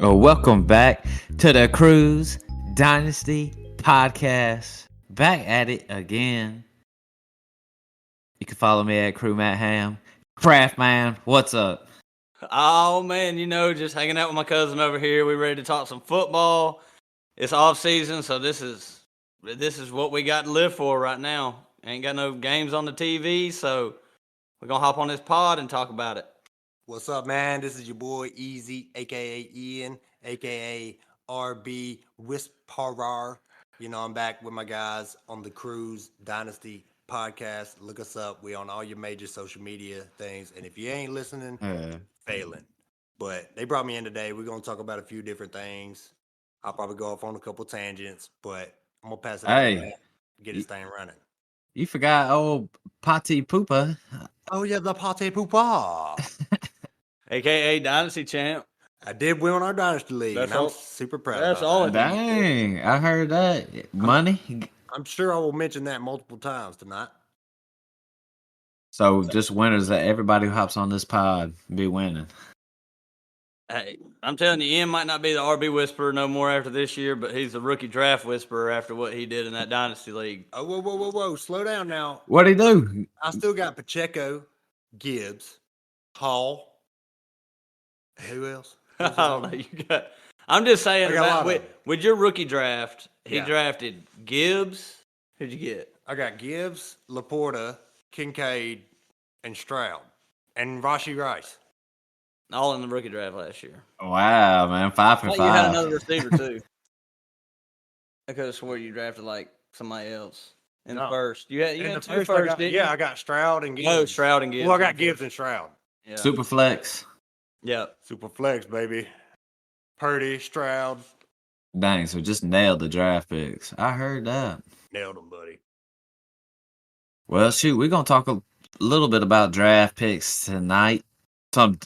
Welcome back to the Cruise Dynasty podcast. Back at it again. You can follow me at Crew Matt Hamm. Craft Man, what's up? Oh man, just hanging out with my cousin over here. We ready to talk some football. It's off season, so this is what we got to live for right now. Ain't got no games on the TV, so we're gonna hop on this pod and talk about it. What's up, man? This is your boy Easy, aka Ian, aka RB Whisperer. I'm back with my guys on the Cruise Dynasty podcast. Look us up. We on all your major social media things. And if you ain't listening, failing. But they brought me in today. We're gonna talk about a few different things. I'll probably go off on a couple tangents, but I'm gonna pass it on, get this thing running. You forgot old Pati Poopa. Oh yeah, the Pati Poopa. AKA Dynasty champ. I did win our Dynasty League. I'm super proud. That's all. Dang, I heard that. Money? I'm sure I will mention that multiple times tonight. So just winners that everybody who hops on this pod be winning. Hey, I'm telling you, Ian might not be the RB whisperer no more after this year, but he's the rookie draft whisperer after what he did in that Dynasty League. Oh, whoa. Slow down now. What'd he do? I still got Pacheco, Gibbs, Hall. Who else? I don't know. I'm just saying with your rookie draft, he drafted Gibbs. Who'd you get? I got Gibbs, Laporta, Kincaid, and Stroud, and Rashee Rice. All in the rookie draft last year. Wow, man. 5 for 5. You had another receiver, too. I could have swore you drafted, somebody else in the first. You had two first, didn't you? Yeah, I got Stroud and Gibbs. No, Stroud and Gibbs. Well, I got Gibbs and Stroud. Yeah. Super flex. Yeah. Super flex, baby. Purdy, Stroud. Dang, so just nailed the draft picks. I heard that. Nailed them, buddy. Well, shoot, we're going to talk a little bit about draft picks tonight. Some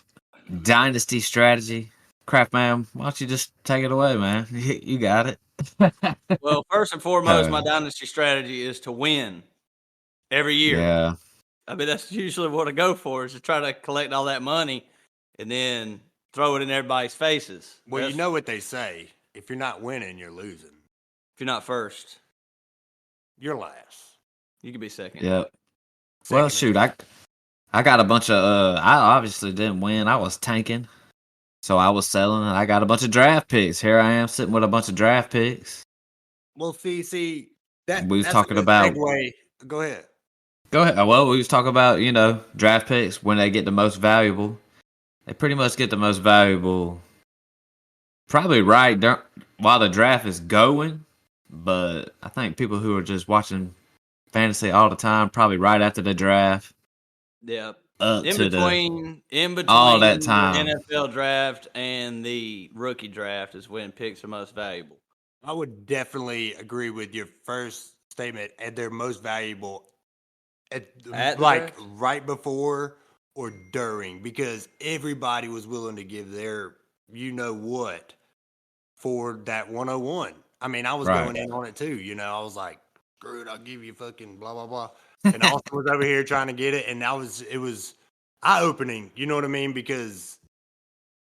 dynasty strategy. Craft Man, why don't you just take it away, man? You got it. Well, first and foremost, my dynasty strategy is to win every year. Yeah. I mean, that's usually what I go for, is to try to collect all that money and then throw it in everybody's faces. Well, you know what they say. If you're not winning, you're losing. If you're not first, you're last. You could be second. Yep. Well, shoot, I got a bunch of I obviously didn't win. I was tanking. So I was selling and I got a bunch of draft picks. Here I am sitting with a bunch of draft picks. Well, see that we was talking about segue. Go ahead. Well, we was talking about, draft picks when they get the most valuable. They pretty much get the most valuable probably right while the draft is going, but I think people who are just watching fantasy all the time, probably right after the draft. Yeah. In between all that time. The NFL draft and the rookie draft is when picks are most valuable. I would definitely agree with your first statement. And they're most valuable at right before or during, because everybody was willing to give their what for that 101. I mean, I was going in on it too. I was like, screw it, I'll give you fucking blah blah blah. And Austin was over here trying to get it, and it was eye-opening, you know what I mean? Because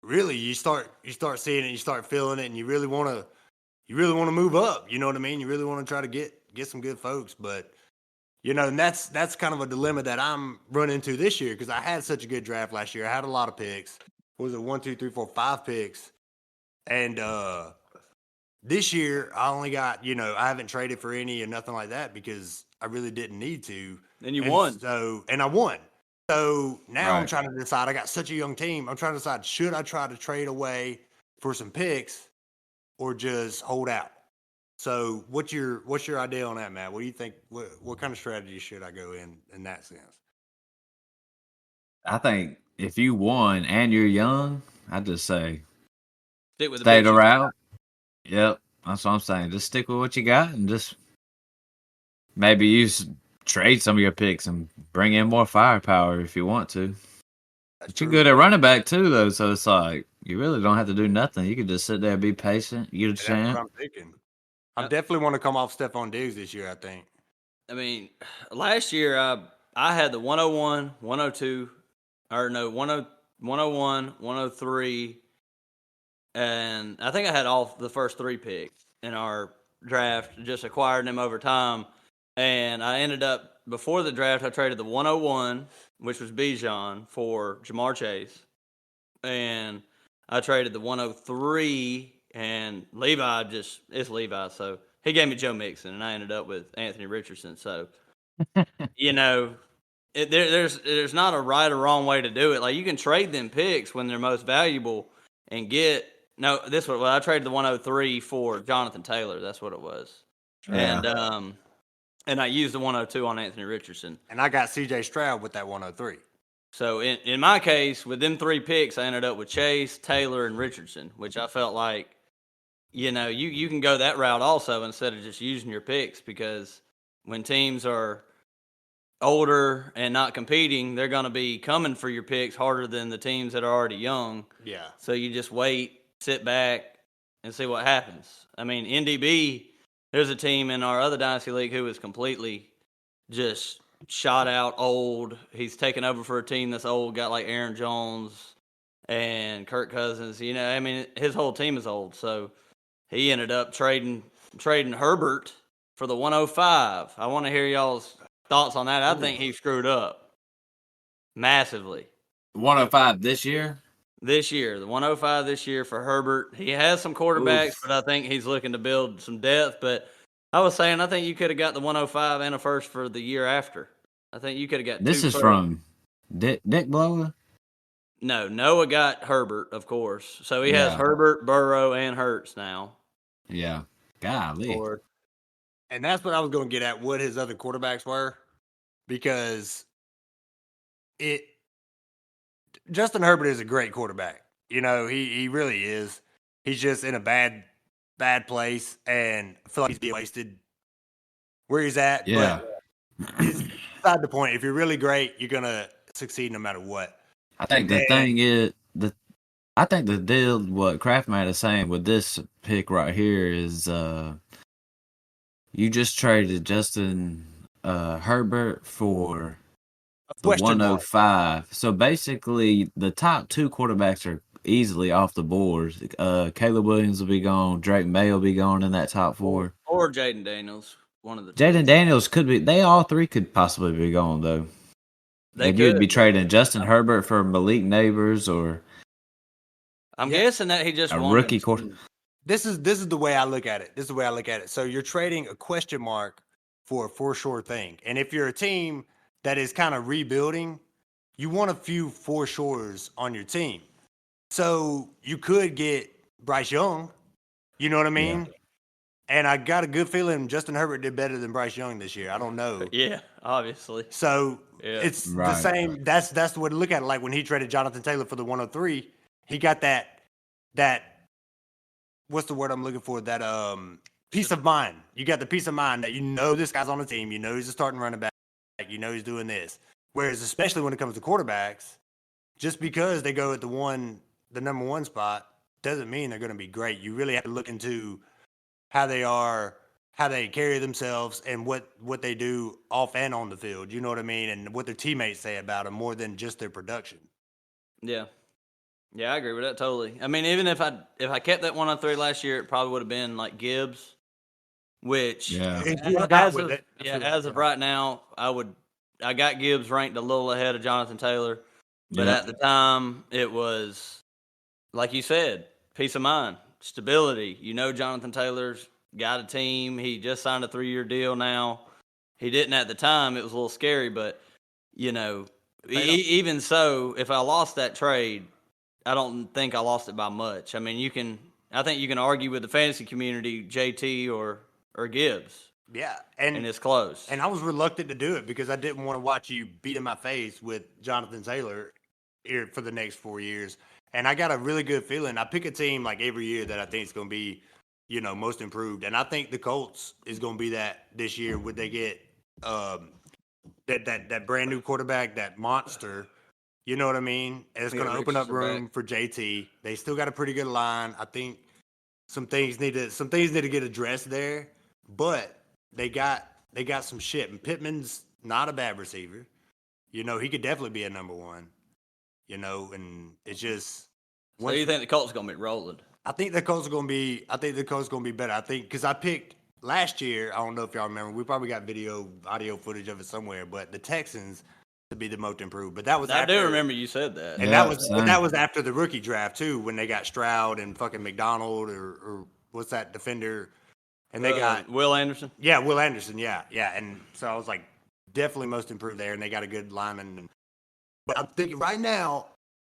really, you start seeing it, you start feeling it, and you really want to move up, you know what I mean? You really want to try to get some good folks, but and that's kind of a dilemma that I'm running into this year, because I had such a good draft last year. I had a lot of picks. What was it, 1, 2, 3, 4, 5 picks, and this year I only got I haven't traded for any or nothing like that because I really didn't need to. And won. And I won. So now I'm trying to decide. I got such a young team. I'm trying to decide, should I try to trade away for some picks or just hold out? So what's your idea on that, Matt? What do you think? What kind of strategy should I go in that sense? I think if you won and you're young, I'd just say stick with stay the route. Yep, that's what I'm saying. Just stick with what you got and just maybe trade some of your picks and bring in more firepower if you want to. But you're good at running back too, though. So it's like You really don't have to do nothing. You can just sit there and be patient. You're the That's what champ. I'm thinking. I definitely want to come off Stephon Diggs this year, I think. I mean, last year I had the 101, 102, or no, 10 101, 103, and I think I had all the first 3 picks in our draft, just acquired them over time. And I ended up, before the draft, I traded the 101, which was Bijan, for Jamar Chase. And I traded the 103, and Levi it's Levi. So he gave me Joe Mixon, and I ended up with Anthony Richardson. So, there's not a right or wrong way to do it. Like, you can trade them picks when they're most valuable and get I traded the 103 for Jonathan Taylor. That's what it was. Yeah. And I used the 102 on Anthony Richardson. And I got CJ Stroud with that 103. So in my case, with them 3 picks, I ended up with Chase, Taylor, and Richardson, which I felt like, you can go that route also instead of just using your picks, because when teams are older and not competing, they're going to be coming for your picks harder than the teams that are already young. Yeah. So you just wait, sit back, and see what happens. I mean, NDB, there's a team in our other Dynasty League who is completely just shot out old. He's taken over for a team that's old, got like Aaron Jones and Kirk Cousins. His whole team is old. So he ended up trading Herbert for the 105. I want to hear y'all's thoughts on that. I think he screwed up massively. 105 this year? This year, the 105 this year for Herbert. He has some quarterbacks, but I think he's looking to build some depth. But I was saying, I think you could have got the 105 and a first for the year after. I think you could have got This 2 is firsts. from Dick Blower? No, Noah got Herbert, of course. So he has Herbert, Burrow, and Hurts now. Yeah. Golly. And that's what I was going to get at, what his other quarterbacks were, because Justin Herbert is a great quarterback. He really is. He's just in a bad place, and I feel like he's being wasted where he's at. Yeah. But it's beside the point. If you're really great, you're going to succeed no matter what. I think the thing is, I think the deal, what Craftman is saying with this pick right here is, you just traded Justin Herbert for the 105. So basically, the top 2 quarterbacks are easily off the board. Caleb Williams will be gone. Drake May will be gone in that top 4. Or Jaden Daniels, one of the 2. Jaden Daniels could be. They all 3 could possibly be gone though. You'd be trading Justin Herbert for Malik Neighbors, or I'm guessing that he just a wanted rookie quarterback. This is the way I look at it. So you're trading a question mark for a for sure thing. And if you're a team that is kind of rebuilding, you want a few for sures on your team. So you could get Bryce Young. You know what I mean? Yeah. And I got a good feeling Justin Herbert did better than Bryce Young this year. I don't know. Yeah, obviously. So it's the same. That's the way to look at it. Like when he traded Jonathan Taylor for the 103, he got that what's the word I'm looking for? That peace of mind. You got the peace of mind that this guy's on the team. He's a starting running back. He's doing this. Whereas especially when it comes to quarterbacks, just because they go at the number 1 spot doesn't mean they're going to be great. You really have to look into how they are, how they carry themselves, and what they do off and on the field. You know what I mean? And what their teammates say about them more than just their production. Yeah. Yeah, I agree with that totally. I mean, even if I kept that 103 last year, it probably would have been like Gibbs, which as of right now, I got Gibbs ranked a little ahead of Jonathan Taylor, but at the time it was, like you said, peace of mind, stability. Jonathan Taylor's got a team. He just signed a 3-year deal now. He didn't at the time. It was a little scary, but even so, if I lost that trade, I don't think I lost it by much. I mean, I think you can argue with the fantasy community, JT or Gibbs. Yeah, and it's close. And I was reluctant to do it because I didn't want to watch you beat in my face with Jonathan Taylor here for the next 4 years. And I got a really good feeling. I pick a team like every year that I think is going to be, most improved. And I think the Colts is going to be that this year. Would they get that brand new quarterback, that monster You know what I mean? And it's going to open up room for JT. They still got a pretty good line. I think some things need to get addressed there, but they got some shit. And Pittman's not a bad receiver. You know, he could definitely be a number one. You know, and it's just. So you think the Colts are going to be rolling? I think the Colts are going to be. I think the Colts are going to be better. I think because I picked last year. I don't know if y'all remember. We probably got audio footage of it somewhere. But the Texans to be the most improved. But that was. I do remember you said that. And that was after the rookie draft too, when they got Stroud and fucking McDonald or what's that defender, and they got Will Anderson. Yeah, Will Anderson. Yeah. And so I was like, definitely most improved there, and they got a good lineman. But I'm thinking right now,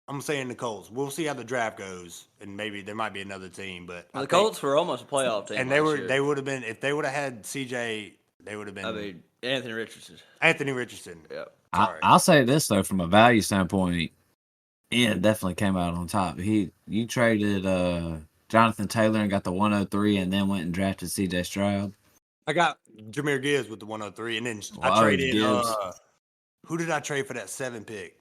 I'm saying the Colts. We'll see how the draft goes, and maybe there might be another team. But the Colts were almost a playoff team, and they would have been if they would have had CJ. They would have been. I mean, Anthony Richardson. Yeah. I'll say this though, from a value standpoint, Ian definitely came out on top. You traded Jonathan Taylor and got the 103, and then went and drafted CJ Stroud. I got Jahmyr Gibbs with the 103, and then I traded. Who did I trade for that 7 pick?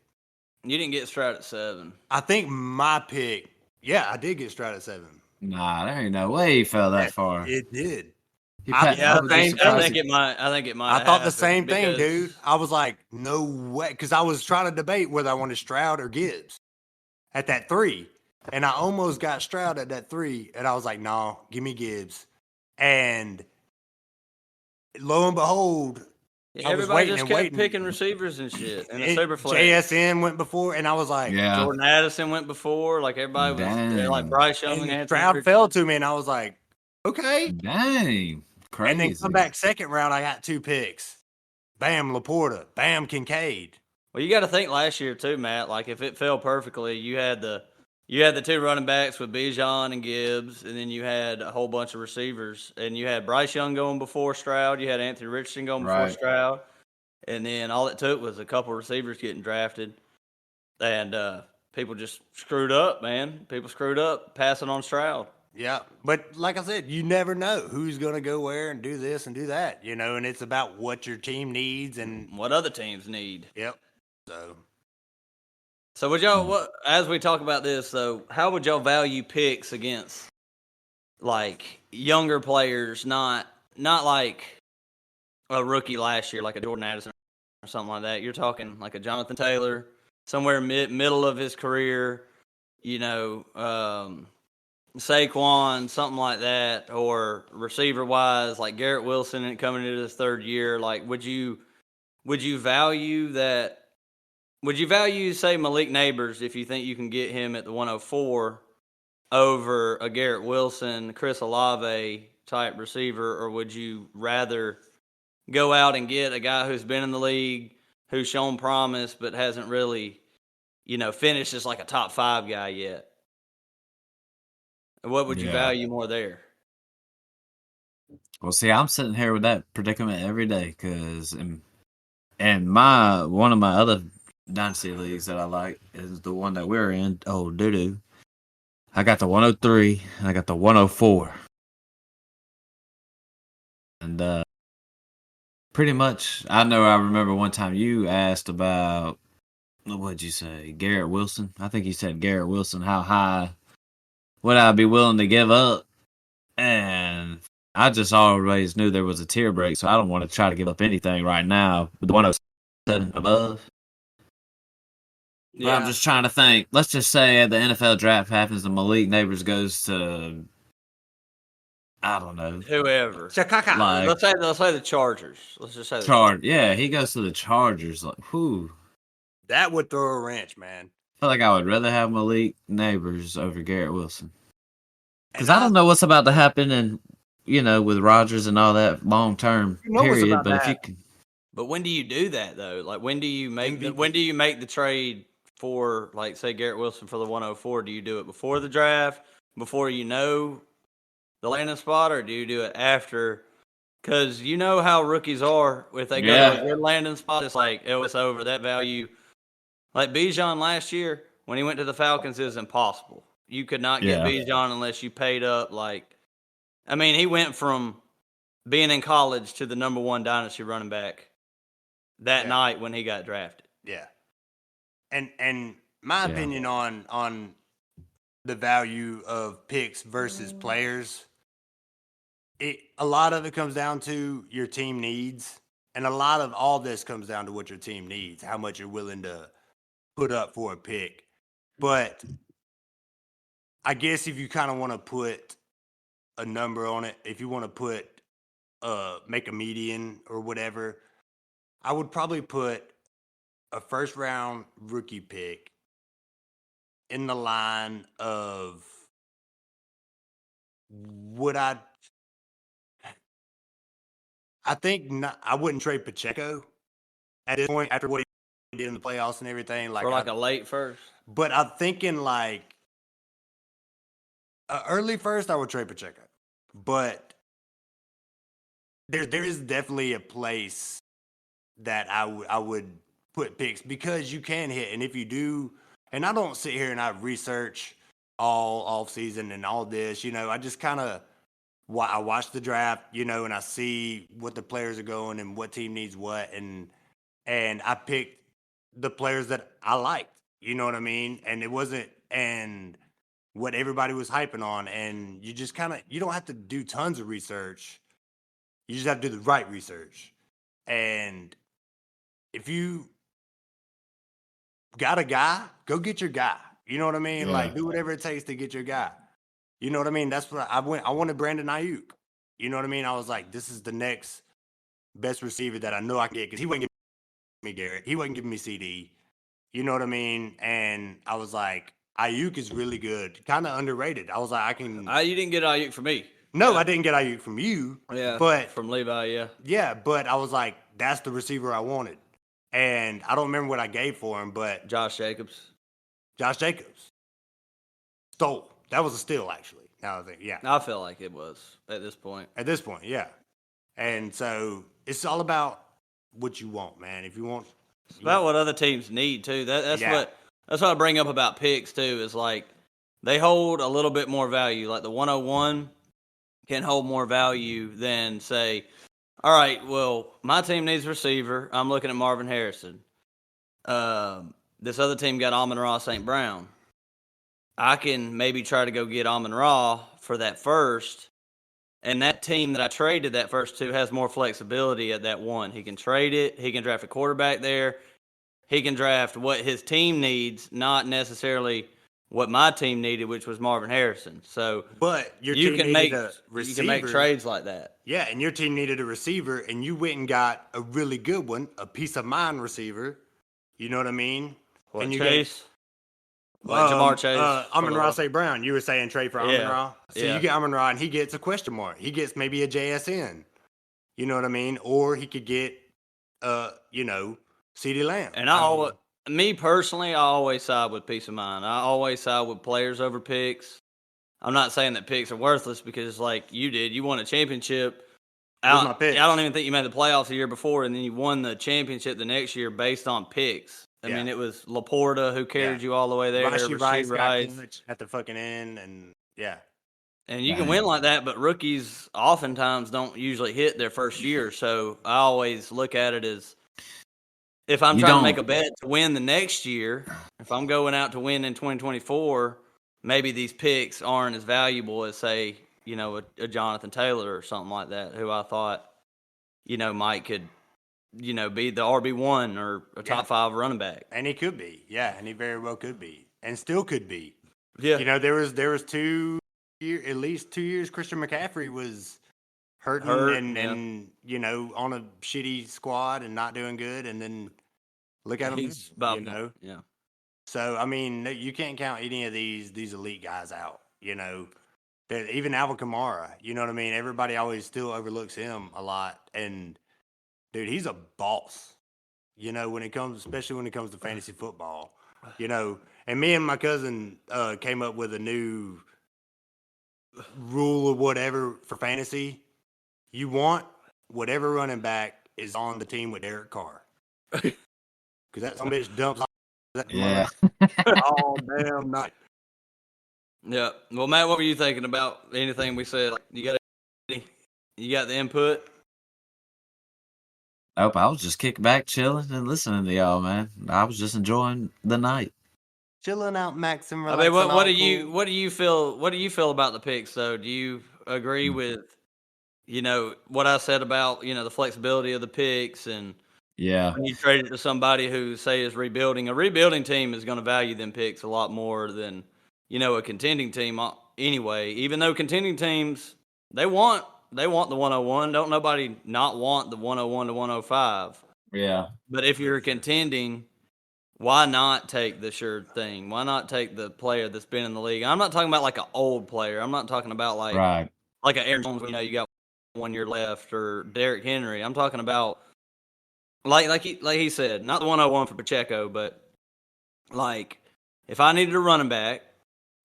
You didn't get Stroud at 7. I think my pick. Yeah, I did get Stroud at 7. Nah, there ain't no way he fell that far. It did. I think it might. I thought the same thing, dude. I was like, no way, because I was trying to debate whether I wanted Stroud or Gibbs at that 3, and I almost got Stroud at that 3, and I was like, no, give me Gibbs, and lo and behold. Everybody just kept picking receivers and shit. And the Superflex. JSN went before, and I was like, Jordan Addison went before. Like, everybody was like Bryce Young. And Stroud fell to me, and I was like, okay. Dang. Crazy. And then come back second round, I got 2 picks. Bam, Laporta. Bam, Kincaid. Well, you got to think last year, too, Matt. Like, if it fell perfectly, you had the 2 running backs with Bijan and Gibbs, and then you had a whole bunch of receivers. And you had Bryce Young going before Stroud. You had Anthony Richardson going before Stroud. And then all it took was a couple receivers getting drafted. And people just screwed up, man. People screwed up passing on Stroud. Yeah, but like I said, you never know who's going to go where and do this and do that, you know, and it's about what your team needs and what other teams need. Yep. So would y'all, as we talk about this, though, how would y'all value picks against, like, younger players, not like a rookie last year, like a Jordan Addison or something like that? You're talking like a Jonathan Taylor, somewhere middle of his career, you know, Saquon, something like that, or receiver-wise, like Garrett Wilson and coming into his 3rd year. Like, would you value that? Would you value, say, Malik Neighbors if you think you can get him at the 104 over a Garrett Wilson, Chris Olave type receiver, or would you rather go out and get a guy who's been in the league, who's shown promise, but hasn't really, you know, finished as like a top 5 guy yet? What would you value more there? Well, see, I'm sitting here with that predicament every day because and one of my other Dynasty leagues that I like is the one that we're in. Oh, doo-doo. I got the 103 and I got the 104. And pretty much, I remember one time you asked about, what'd you say, Garrett Wilson? I think you said Garrett Wilson, how high would I be willing to give up? And I just always knew there was a tier break, so I don't want to try to give up anything right now with the 107 above. Yeah. But I'm just trying to think. Let's just say the NFL draft happens and Malik Neighbors goes to, I don't know, whoever. Like, let's say the Chargers. Let's just say the Chargers. Yeah, he goes to the Chargers. Like, whew. That would throw a wrench, man. I feel like I would rather have Malik Neighbors over Garrett Wilson. Because I don't know what's about to happen, and you know, with Rodgers and all that long term period. But if you can, but when do you do that though? Like, when do you make the trade for, like, say, Garrett Wilson for the 104? Do you do it before the draft, before you know the landing spot, or do you do it after? Because you know how rookies are. If they go to a good landing spot, it's like, oh, it's over. That value, like Bijan last year when he went to the Falcons, is impossible. You could not get Bijan unless you paid up. Like, I mean, he went from being in college to the #1 Dynasty running back that night when he got drafted. Yeah. And my opinion on the value of picks versus players, a lot of it comes down to your team needs, and a lot of all this comes down to what your team needs, how much you're willing to put up for a pick. But I guess if you kind of want to put a number on it, if you want to put make a median or whatever, I would probably put a first round rookie pick in the line of would I think not, I wouldn't trade Pacheco at this point after what he did in the playoffs and everything. Like for a late first. But I'm thinking like early first, I would trade Pacheco. But there is definitely a place that I would put picks because you can hit, and if you do, and I don't sit here and I research all off season and all this, I just kind of I watch the draft, and I see what the players are going and what team needs what, and I picked the players that I liked, you know what I mean? And it wasn't and what everybody was hyping on, and you just you don't have to do tons of research. You just have to do the right research. And if you got a guy, go get your guy. You know what I mean? Yeah. Like, do whatever it takes to get your guy. You know what I mean? That's what I wanted Brandon Ayuk. You know what I mean? I was like, this is the next best receiver that I know I can get because he wasn't giving me Garrett. He wasn't giving me CD. You know what I mean? And I was like, Ayuk is really good. Kind of underrated. I was like, I can. You didn't get Ayuk from me. No, I didn't get Ayuk from you. Yeah, but from Levi, yeah. Yeah, but I was like, that's the receiver I wanted. And I don't remember what I gave for him, but Josh Jacobs. Stole. That was a steal, actually. Now I think, yeah. I feel like it was at this point. At this point, yeah. And so it's all about what you want, man. If you want, it's about what other teams need too. That's what I bring up about picks too. Is like they hold a little bit more value. Like the 101 can hold more value than say, all right, well, my team needs a receiver. I'm looking at Marvin Harrison. This other team got Amon-Ra St. Brown. I can maybe try to go get Amon-Ra for that first, and that team that I traded that first to has more flexibility at that one. He can trade it. He can draft a quarterback there. He can draft what his team needs, not necessarily what my team needed, which was Marvin Harrison. So, but your you team can needed make a receiver. You can make trades like that. Yeah, and your team needed a receiver, and you went and got a really good one, a peace of mind receiver. You know what I mean? What, and you Chase? Jamar Chase? Amon-Ra St. Brown. You were saying trade for Amon-Ra? So you get Amon-Ra, and he gets a question mark. He gets maybe a JSN. You know what I mean? Or he could get, CeeDee Lamb. And me personally, I always side with peace of mind. I always side with players over picks. I'm not saying that picks are worthless because, like you did, you won a championship. I don't even think you made the playoffs the year before, and then you won the championship the next year based on picks. I mean, it was Laporta who carried you all the way there. Rashee Rice got at the fucking end, and yeah. And you can win like that, but rookies oftentimes don't usually hit their first year. So I always look at it as if I'm trying to make a bet to win the next year, if I'm going out to win in 2024, maybe these picks aren't as valuable as, say, a Jonathan Taylor or something like that, who I thought, Mike could, be the RB1 or a top 5 running back. And he could be. Yeah, and he very well could be. And still could be. Yeah. There was at least 2 years Christian McCaffrey was hurting and on a shitty squad and not doing good, and then look at him. He's yeah. So I mean, you can't count any of these elite guys out. Even Alvin Kamara. You know what I mean? Everybody always still overlooks him a lot, and dude, he's a boss. Especially when it comes to fantasy football. And me and my cousin came up with a new rule or whatever for fantasy. You want whatever running back is on the team with Derek Carr. Because that some bitch dumps all damn night. Yeah. Well, Matt, what were you thinking about anything we said? You got the input? Nope, I was just kicking back, chilling, and listening to y'all, man. I was just enjoying the night. Chilling out, Max, and I mean, relaxing. what do you feel about the picks though? Do you agree with what I said about the flexibility of the picks and Yeah, when you trade it to somebody who say is rebuilding? A rebuilding team is going to value them picks a lot more than a contending team anyway. Even though contending teams they want the 101. Don't nobody not want the 101 to 105. yeah, But if you're contending, why not take the sure thing? Why not take the player that's been in the league? I'm not talking about like an old player. I'm not talking about right. like an Aaron Jones. You got 1 year left, or Derrick Henry. I'm talking about like he said, not the 101 for Pacheco, but like if I needed a running back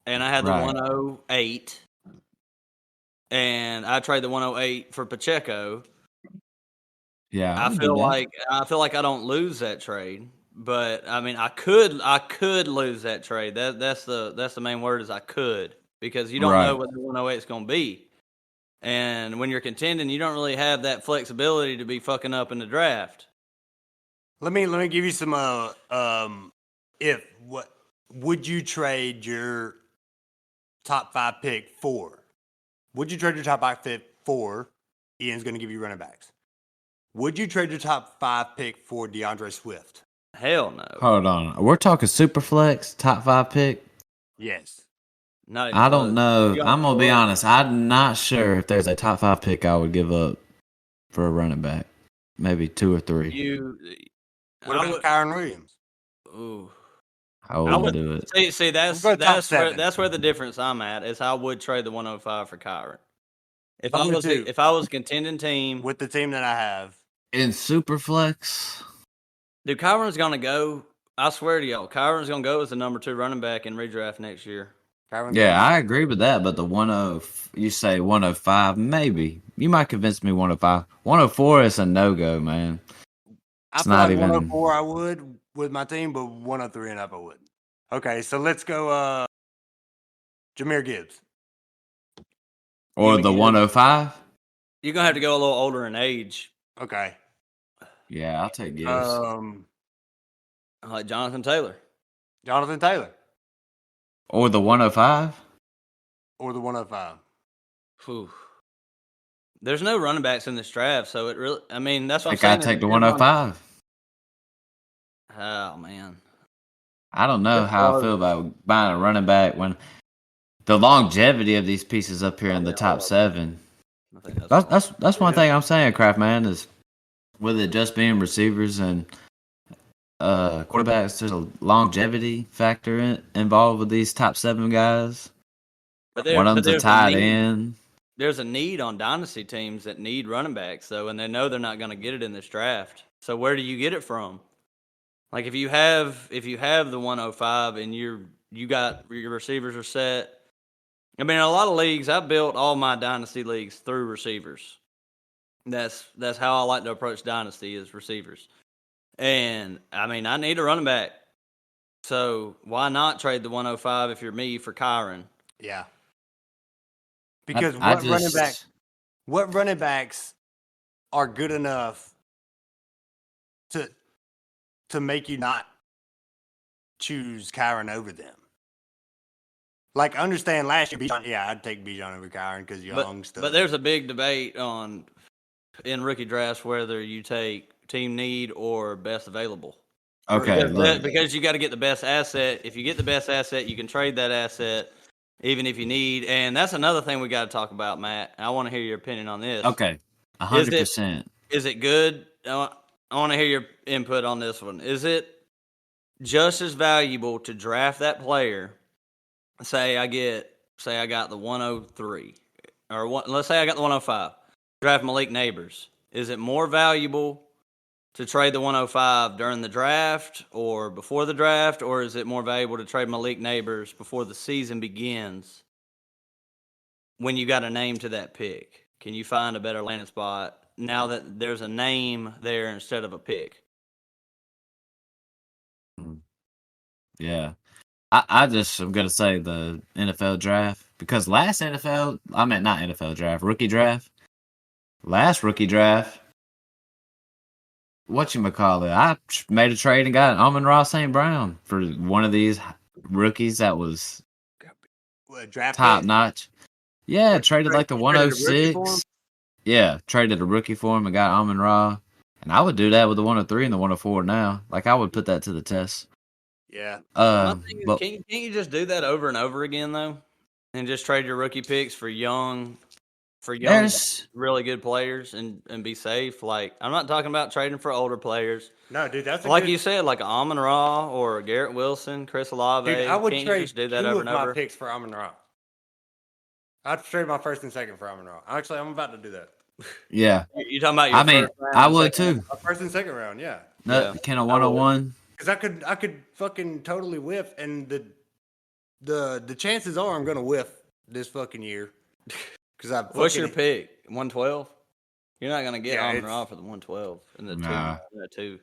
and I had the Right. 108 and I trade the 108 for Pacheco, Yeah, I I would do feel that. like I don't lose that trade. But I mean, I could lose that trade. That's the main word is I could, because you don't know Right. what the 108 is going to be. And when you're contending, you don't really have that flexibility to be fucking up in the draft. Let me give you some what would you trade your top 5 pick for? Would you trade your top 5 pick for? Ian's going to give you running backs. Would you trade your top 5 pick for DeAndre Swift? Hell no. Hold on. We're talking super flex, top 5 pick. Yes. Not even I don't close. know. You I'm got gonna be close. honest. I'm not sure if there's a top 5 pick I would give up for a running back. Maybe 2 or 3. What I about would, Kyron Williams? ooh. I wouldn't do it. See that's We'll go top that's where 7. the difference I'm at is I would trade the 105 for Kyron. If I I would was too. if I was a contending team, With the team that I have. In super flex, dude, Kyron's gonna go. I swear to y'all, Kyron's gonna go as the number 2 running back in redraft next year. Kyron's yeah, gonna I agree with that. But the 10, you say 105, maybe you might convince me 105. 104 is a no go, man. I It's feel not like even. 104 I would with my team, but 103 and up I wouldn't. Okay, so let's go Jahmyr Gibbs. Or Gimme the Gibbs. 105. You're gonna have to go a little older in age, Okay. Yeah, I'll take Gibbs. like Jonathan Taylor. Jonathan Taylor. Or the 105. Or the 105. Whew. There's no running backs in this draft, so it really. I mean, that's I what I'm think I'd saying. take the 105. Oh man, I don't know It's how I hard. feel about buying a running back when the longevity of these pieces up here in the Yeah, top 7. I think that's That's one thing I'm saying, Kraft man, is with it just being receivers and quarterbacks, there's a longevity factor involved with these top 7 guys. But One of them's a there's a tight need. end. There's a need on dynasty teams that need running backs though, and they know they're not going to get it in this draft. So where do you get it from? Like if you have the 105 and you got your receivers are set. I mean, in a lot of leagues, I built all my dynasty leagues through receivers. That's how I like to approach dynasty is receivers. And I mean, I need a running back. So why not trade the 105 if you're me for Kyron? Yeah. Because I what running backs are good enough to make you not choose Kyron over them? Like, understand last year, Bijan, yeah, I'd take Bijan over Kyron because young stuff. But there's a big debate in rookie drafts whether you take team need or best available. Okay, look. Because you got to get the best asset. If you get the best asset, you can trade that asset even if you need. And that's another thing we got to talk about, Matt. I want to hear your opinion on this. Okay, 100%. Is it good? I want to hear your input on this one. Is it just as valuable to draft that player? Say I got the 103, or let's say I got the 105. Draft Malik Neighbors. Is it more valuable to trade the 105 during the draft or before the draft, or is it more valuable to trade Malik Neighbors before the season begins when you got a name to that pick? Can you find a better landing spot now that there's a name there instead of a pick? Yeah. I just am going to say the NFL draft because last NFL, I meant not NFL draft, rookie draft. Last rookie draft, whatchamacallit, I made a trade and got Amon-Ra St. Brown for one of these rookies that was Draft top pick? notch. Yeah, traded like the Traded a rookie for him? 106. Yeah, traded a rookie for him and got Amon-Ra. And I would do that with the 103 and the 104 now. Like, I would put that to the test. Yeah. My thing is, But can't you just do that over and over again though, and just trade your rookie picks for young there's really good players and be safe? Like, I'm not talking about trading for older players. No, dude, that's Like you said, like Amon-Ra or Garrett Wilson, Chris Olave. Dude, I would can't trade you just do that 2 over of and my over? picks for Amon-Ra. I'd trade my first and second for Amon-Ra. Actually, I'm about to do that. yeah. You talking about your I mean, first round I and would second too. My first and second round, yeah. No, can a 101? Because I could fucking totally whiff, and the chances are I'm gonna whiff this fucking year. Because What's your pick? 112. You're not gonna get Yeah, Amon-Ra for the 112 in the Nah. two.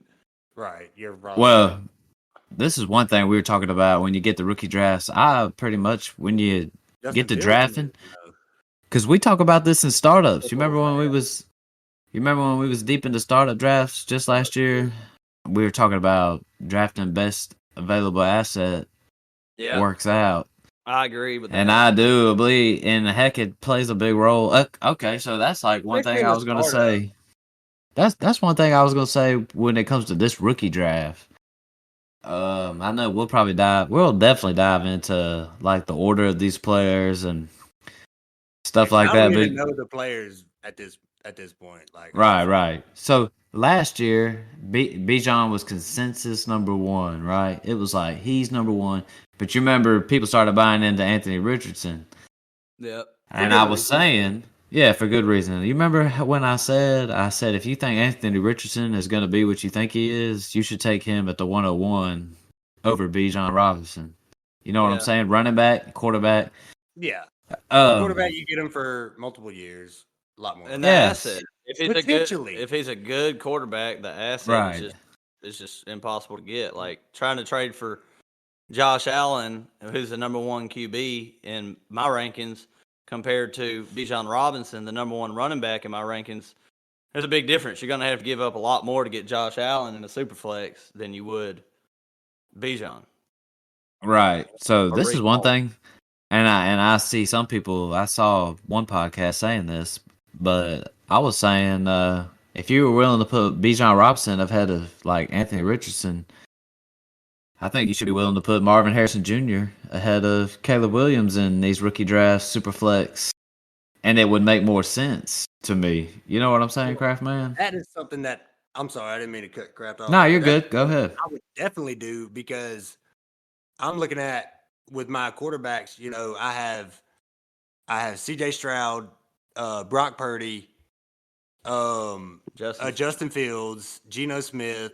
Right, you're wrong. Well, this is one thing we were talking about when you get the rookie drafts. I pretty much, when you get to drafting, because we talk about this in startups. You remember when we was deep into startup drafts just last year? We were talking about drafting best available asset. Yeah, works out. I agree with that. And I do believe, and heck, it plays a big role. Okay, so that's like one thing I was gonna say. That's one thing I was gonna say when it comes to this rookie draft. I know we'll definitely dive into like the order of these players and stuff like that. I don't But even know the players at this point. Like right. So last year, Bijan was consensus number 1, right? It was like he's number 1. But you remember people started buying into Anthony Richardson. Yep. And I was saying, yeah, for good reason. You remember when I said if you think Anthony Richardson is going to be what you think he is, you should take him at the 101 over Bijan Robinson. You know what I'm saying? Running back, quarterback. Yeah. Quarterback, you get him for multiple years, a lot more. And the asset, if he's a good quarterback, the asset is just impossible to get. Like trying to trade for Josh Allen, who's the number 1 QB in my rankings, compared to Bijan Robinson, the number 1 running back in my rankings, there's a big difference. You're going to have to give up a lot more to get Josh Allen in a super flex than you would Bijan. Right. So this is one thing, and I see some people. I saw one podcast saying this, but I was saying if you were willing to put Bijan Robinson ahead of like Anthony Richardson, I think you should be willing to put Marvin Harrison Jr. ahead of Caleb Williams in these rookie drafts, super flex, and it would make more sense to me. You know what I'm saying, Kraft Man? That is something that I'm sorry, I didn't mean to cut Kraft off. No, you're good. Go ahead. I would definitely do because I'm looking at with my quarterbacks. You know, I have C.J. Stroud, Brock Purdy, Justin Fields, Geno Smith,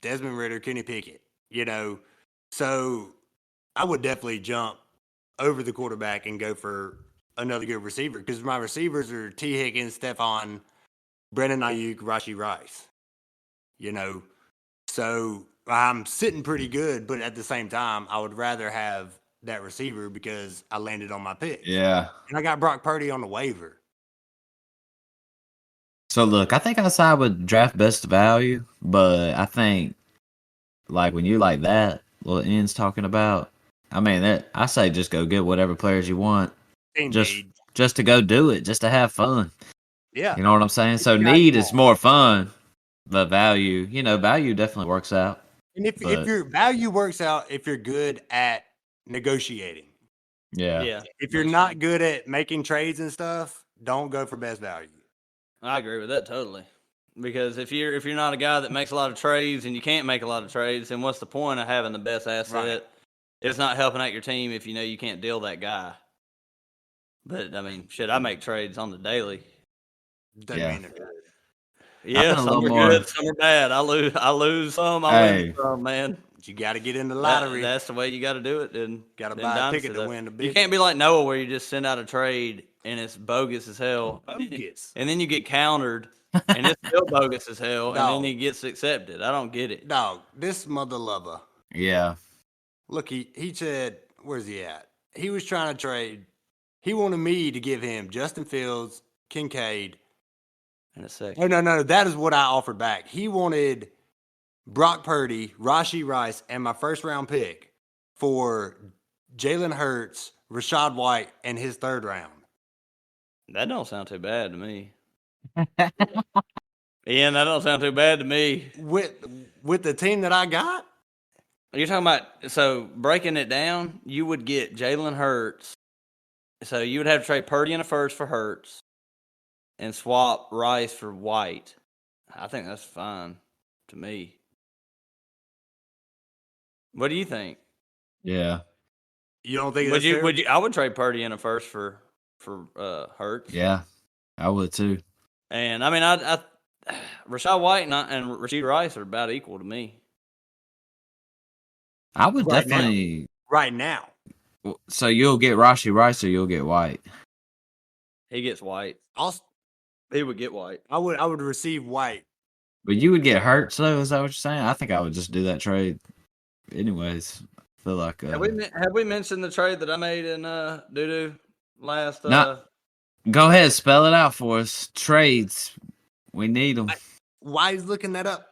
Desmond Ridder, Kenny Pickett. You know, so I would definitely jump over the quarterback and go for another good receiver because my receivers are T. Higgins, Stephon, Brandon Ayuk, Rashee Rice. You know, so I'm sitting pretty good, but at the same time, I would rather have that receiver because I landed on my pick. Yeah. And I got Brock Purdy on the waiver. So look, I think I side with draft best value, but I think like when you like that, what Ian's talking about, I mean, I say just go get whatever players you want, just to go do it, just to have fun. Yeah, you know what I'm saying. So need is more fun, but value definitely works out. And if your value works out, if you're good at negotiating, yeah. If you're not good at making trades and stuff, don't go for best value. I agree with that totally. Because if you're not a guy that makes a lot of trades and you can't make a lot of trades, then what's the point of having the best asset? Right. It's not helping out your team if you know you can't deal that guy. But I mean, shit, I make trades on the daily. Doesn't mean they're good. Yeah, some are good, some are bad. I lose some, I win some, man. But you got to get in the lottery. That's the way you got to do it. And got to buy a ticket to win the big. You can't be like Noah where you just send out a trade and it's bogus as hell. Bogus. And then you get countered. And it's still bogus as hell, and then he gets accepted. I don't get it. Dog, this mother lover. Yeah. Look, he said, where's he at? He was trying to trade. He wanted me to give him Justin Fields, Kincaid, in a second. Oh, no. That is what I offered back. He wanted Brock Purdy, Rashee Rice, and my first round pick for Jalen Hurts, Rashad White, and his third round. That don't sound too bad to me. Ian, that don't sound too bad to me. With the team that I got? You're talking about, so breaking it down, you would get Jalen Hurts. So you would have to trade Purdy in a first for Hurts and swap Rice for White. I think that's fine to me. What do you think? Yeah. You don't think Would that's fair? you? I would trade Purdy in a first for Hurts. Yeah. I would too. And I mean, I Rashad White and Rashee Rice are about equal to me. I would Right definitely. Right now. So you'll get Rashee Rice or you'll get White? He gets White. He would get White. I would receive White. But you would get Hurts though. Is that what you're saying? I think I would just do that trade. Anyways, I feel like Have we mentioned the trade that I made in doo last? Go ahead, spell it out for us. Trades, we need them. Why he's looking that up?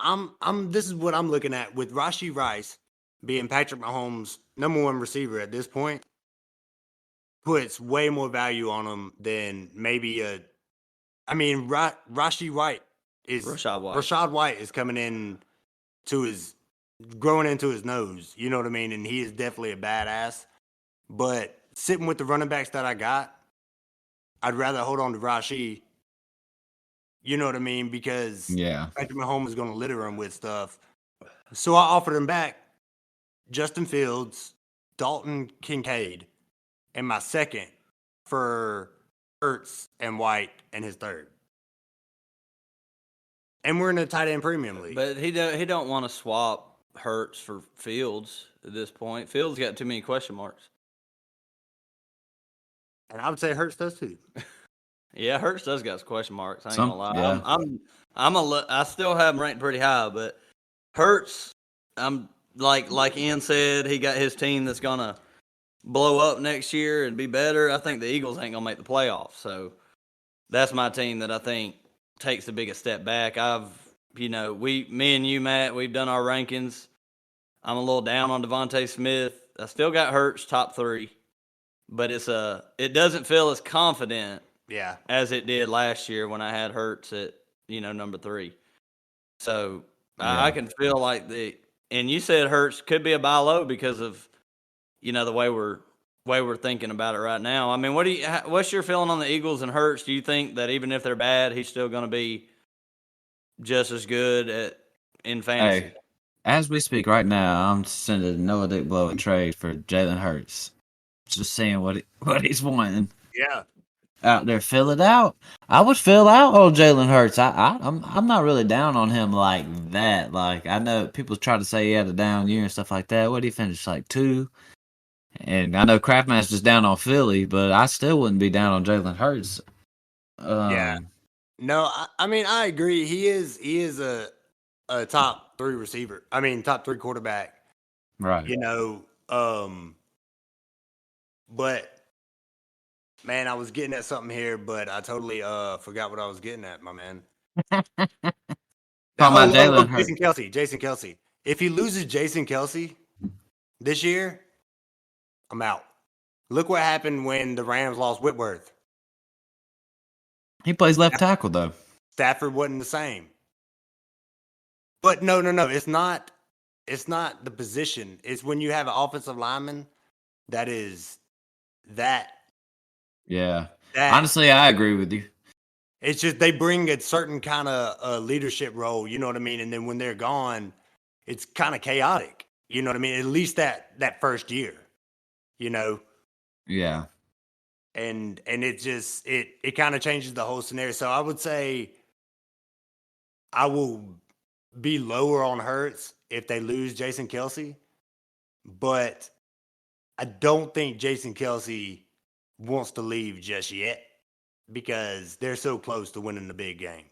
This is what I'm looking at with Rashee Rice being Patrick Mahomes' number one receiver at this point. Puts way more value on him than maybe Rashee White is Rashad White is coming in to growing into his nose. You know what I mean? And he is definitely a badass. But sitting with the running backs that I got, I'd rather hold on to Rashee. You know what I mean? Because Patrick Mahomes is going to litter him with stuff. So I offered him back Justin Fields, Dalton Kincaid, and my second for Hurts and White and his third. And we're in a tight end premium league. But he don't want to swap Hurts for Fields at this point. Fields got too many question marks. And I would say Hurts does too. Yeah, Hurts does got some question marks. I ain't gonna lie. Yeah. I still have him ranked pretty high, but Hurts, I'm like Ian said, he got his team that's gonna blow up next year and be better. I think the Eagles ain't gonna make the playoffs, so that's my team that I think takes the biggest step back. Me and you, Matt, we've done our rankings. I'm a little down on Devontae Smith. I still got Hurts top 3, but it doesn't feel as confident as it did last year when I had Hurts at number 3. So I can feel like and you said Hurts could be a buy low because of the way we're thinking about it right now. I mean, what's your feeling on the Eagles and Hurts? Do you think that even if they're bad, he's still going to be just as good in fantasy? Hey, as we speak right now, I'm sending Noah Dick Blow a trade for Jalen Hurts. Just seeing what he's wanting. Yeah. Out there, fill it out. I would fill out on Jalen Hurts. I'm not really down on him like that. Like, I know people try to say he had a down year and stuff like that. What did he finish, like 2? And I know Kraftmaster's down on Philly, but I still wouldn't be down on Jalen Hurts. No, I agree. He is a top 3 receiver. I mean, top 3 quarterback. Right. But man, I was getting at something here, but I totally forgot what I was getting at, my man. Jason Kelsey. If he loses Jason Kelsey this year, I'm out. Look what happened when the Rams lost Whitworth. He plays left tackle though. Stafford wasn't the same. But no. It's not the position. It's when you have an offensive lineman that is that. Yeah. Honestly, I agree with you. It's just they bring a certain kind of leadership role, you know what I mean? And then when they're gone, it's kind of chaotic. You know what I mean? At least that first year, Yeah. And it just it kind of changes the whole scenario. So I would say I will be lower on Hurts if they lose Jason Kelsey, but I don't think Jason Kelsey wants to leave just yet because they're so close to winning the big game.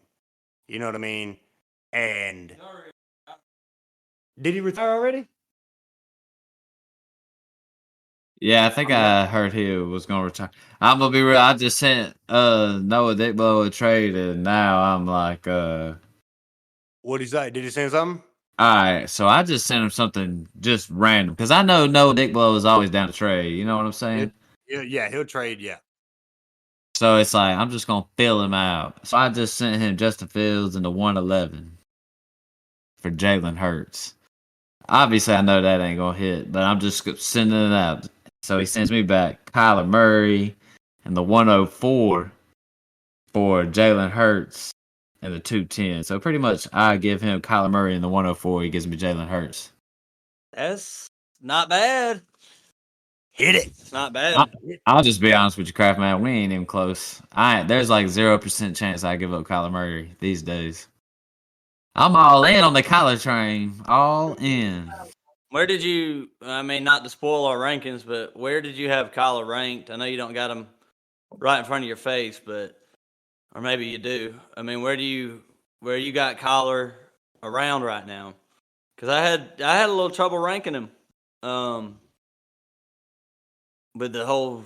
You know what I mean? And did he retire already? Yeah, I think I heard he was gonna retire. I'm gonna be real. I just sent Noah Dickblow a trade, and now I'm like, What'd he say? Did he say something? all right. So I just sent him something just random because I know Noah Dickblow is always down to trade. You know what I'm saying? Yeah, he'll trade. Yeah. So it's like I'm just gonna fill him out. So I just sent him Justin Fields and the 111 for Jalen Hurts. Obviously, I know that ain't gonna hit, but I'm just sending it out. So he sends me back Kyler Murray and the 104 for Jalen Hurts and the 210. So pretty much, I give him Kyler Murray and the 104. He gives me Jalen Hurts. That's not bad. Hit it. It's not bad. I'll just be honest with you, Kraft man. We ain't even close. There's like 0% chance I give up Kyler Murray these days. I'm all in on the Kyler train. All in. Where did you? I mean, not to spoil our rankings, but where did you have Kyler ranked? I know you don't got him right in front of your face, but or maybe you do. I mean, where you got Kyler around right now? Because I had a little trouble ranking him. With the whole,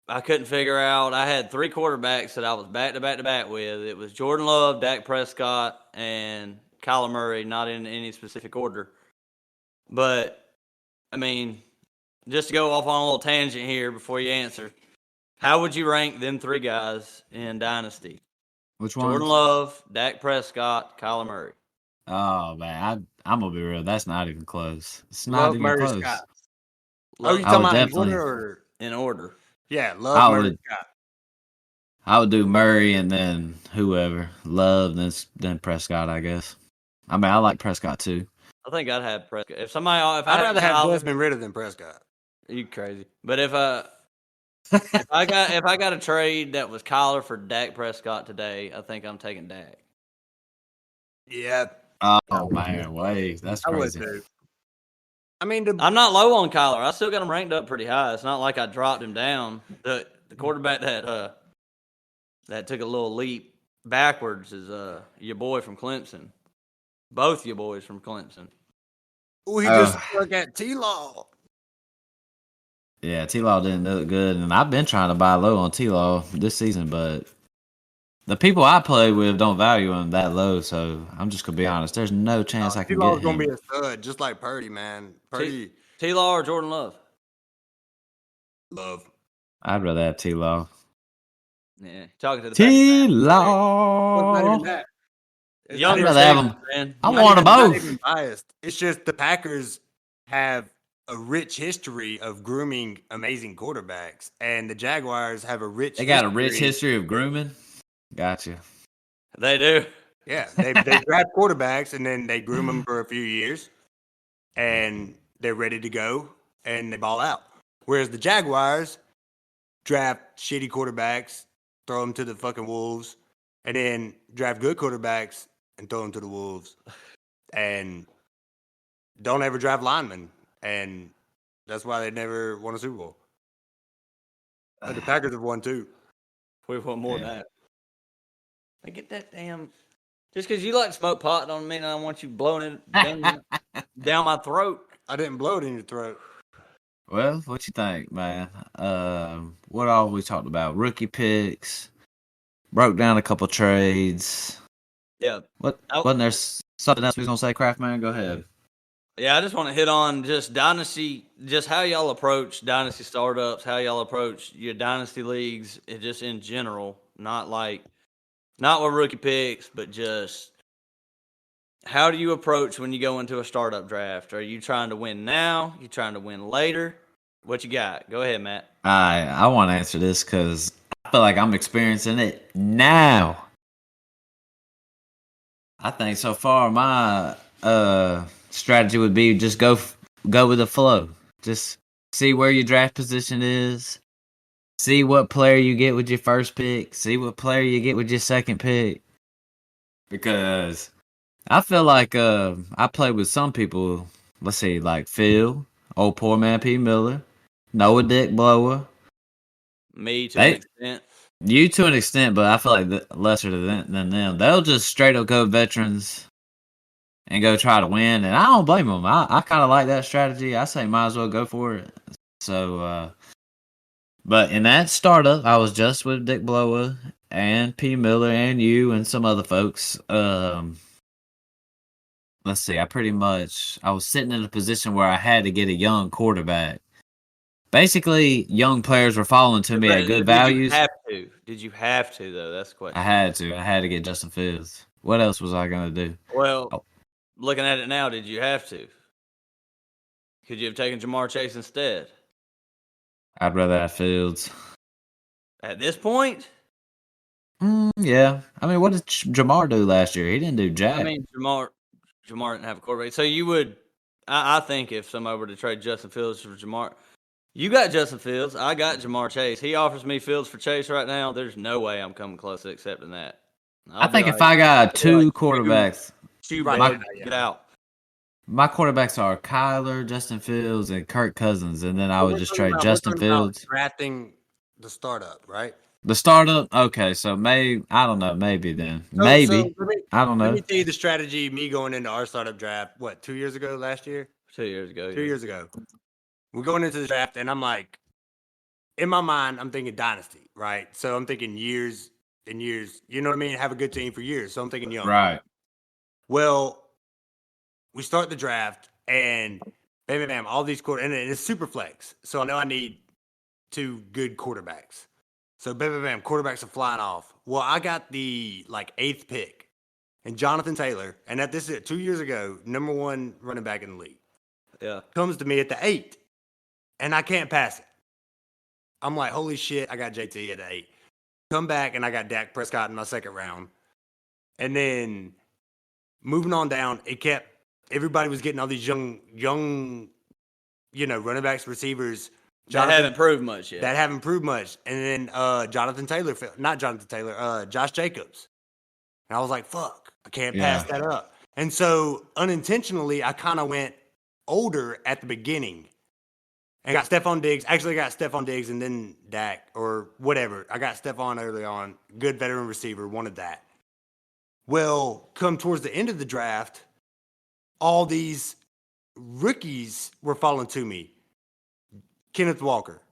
I couldn't figure out. I had 3 quarterbacks that I was back to back with. It was Jordan Love, Dak Prescott, and Kyler Murray, not in any specific order. But, I mean, just to go off on a little tangent here before you answer, how would you rank them 3 guys in Dynasty? Which one? Jordan Love, Dak Prescott, Kyler Murray. Oh man, I'm gonna be real. That's not even close. It's not Love even Murray close. Scott. Oh, you I talking would about definitely- In order. Yeah, I love Murray would- Scott. I would do Murray and then whoever. Love, then Prescott, I guess. I mean, I like Prescott too. I think I'd have Prescott. If I I'd had rather have Kyler- Desmond Ridder than Prescott. You crazy? But if I got a trade that was Kyler for Dak Prescott today, I think I'm taking Dak. Yeah, Oh man, wait, that's I would crazy. too. I mean, I'm not low on Kyler. I still got him ranked up pretty high. It's not like I dropped him down. The quarterback that took a little leap backwards is your boy from Clemson. Both your boys from Clemson. he just stuck at T-Law. Yeah, T-Law didn't look good, and I've been trying to buy low on T-Law this season, but the people I play with don't value him that low. So I'm just gonna be honest. There's no chance I can T-Law's get gonna him. be a stud, just like Purdy, man. Purdy, T-Law or Jordan Love? Love. I'd rather have T-Law. Yeah, talking to the T-Law. Not even that. Younger I'd rather have him. man. I Not want them even- not both. even biased. It's just the Packers have a rich history of grooming amazing quarterbacks, and the Jaguars have a rich. They got a rich history of grooming. Gotcha. They do. Yeah, they draft quarterbacks and then they groom them for a few years, and they're ready to go and they ball out. Whereas the Jaguars draft shitty quarterbacks, throw them to the fucking wolves, and then draft good quarterbacks and throw them to the wolves, and don't ever draft linemen, and that's why they never won a Super Bowl. But the Packers have won 2. We want more than that. I get that damn. Just because you like smoke pot don't mean I want you blowing it down my throat. I didn't blow it in your throat. Well, what you think, man? What all we talked about? Rookie picks. Broke down a couple trades. Yeah. Wasn't there something else we was gonna say, Craftman? Go ahead. Yeah, I just want to hit on just Dynasty, just how y'all approach Dynasty startups, how y'all approach your Dynasty leagues, just in general. Not with rookie picks, but just how do you approach when you go into a startup draft? Are you trying to win now? You trying to win later? What you got? Go ahead, Matt. I want to answer this because I feel like I'm experiencing it now. I think so far my strategy would be just go with the flow. Just see where your draft position is. See what player you get with your first pick. See what player you get with your second pick. Because I feel like I play with some people. Let's see, like Phil, old poor man P. Miller, Noah Dick Blower. Me to an extent. You to an extent, but I feel like lesser than them. They'll just straight up go veterans and go try to win, and I don't blame them. I kind of like that strategy. I say might as well go for it. So, but in that startup, I was just with Dick Blower and P. Miller and you and some other folks. Let's see, I was sitting in a position where I had to get a young quarterback. Basically, young players were falling to me at good values. Did you have to though? That's the question. I had to. I had to get Justin Fields. What else was I gonna do? Well, Oh, looking at it now, did you have to? Could you have taken Jamar Chase instead? I'd rather have Fields. At this point? Yeah. I mean, what did Jamar do last year? He didn't do jack. I mean, Jamar didn't have a quarterback. So you would, I think if somebody were to trade Justin Fields for Jamar, you got Justin Fields. I got Jamar Chase. He offers me Fields for Chase right now. There's no way I'm coming close to accepting that. I think if I got two quarterbacks, get out. My quarterbacks are Kyler, Justin Fields, and Kirk Cousins, and then I would just trade Justin Fields. Drafting the startup, right? The startup, okay. So I don't know. Maybe then, I don't know. Let me tell you the strategy. Me going into our startup draft, 2 years ago, last year? 2 years ago. 2 years ago. We're going into the draft, and I'm like, in my mind, I'm thinking Dynasty, right? So I'm thinking years and years. You know what I mean? Have a good team for years. So I'm thinking young. Right. Well, we start the draft, and bam, bam, bam, all these and it's super flex. So I know I need 2 good quarterbacks. So bam, bam, bam, quarterbacks are flying off. Well, I got the 8th pick, and Jonathan Taylor, and this is 2 years ago, number 1 running back in the league. Yeah, comes to me at the 8th, and I can't pass it. I'm like, holy shit, I got JT at the 8. Come back, and I got Dak Prescott in my second round. And then moving on down, everybody was getting all these young, running backs, receivers. That haven't proved much yet. And then Josh Jacobs. And I was like, fuck, I can't pass that up. And so unintentionally, I kind of went older at the beginning and got Stephon Diggs. Actually, I got Stephon Diggs and then Dak or whatever. I got Stephon early on. Good veteran receiver, wanted that. Well, come towards the end of the draft, all these rookies were falling to me. Kenneth Walker,